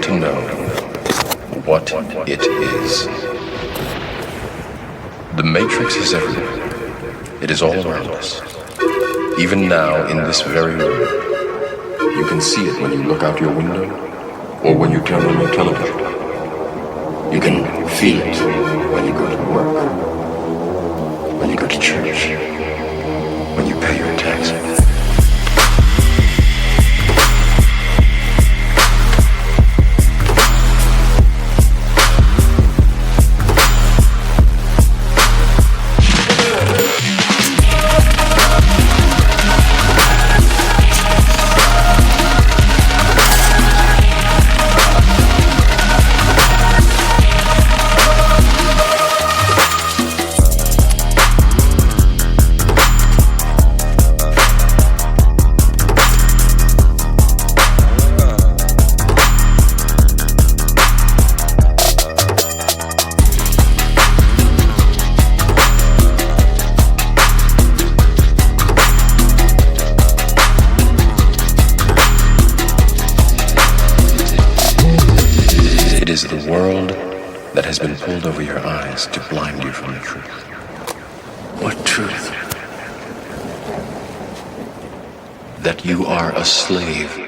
To know what it is. The Matrix is everywhere. It is all around us. Even now, in this very room, you can see it when you look out your window or when you turn on your television. You can feel it when you go to work, when you go to church, when you pay your taxes. It is the world that has been pulled over your eyes to blind you from the truth. What truth? That you are a slave.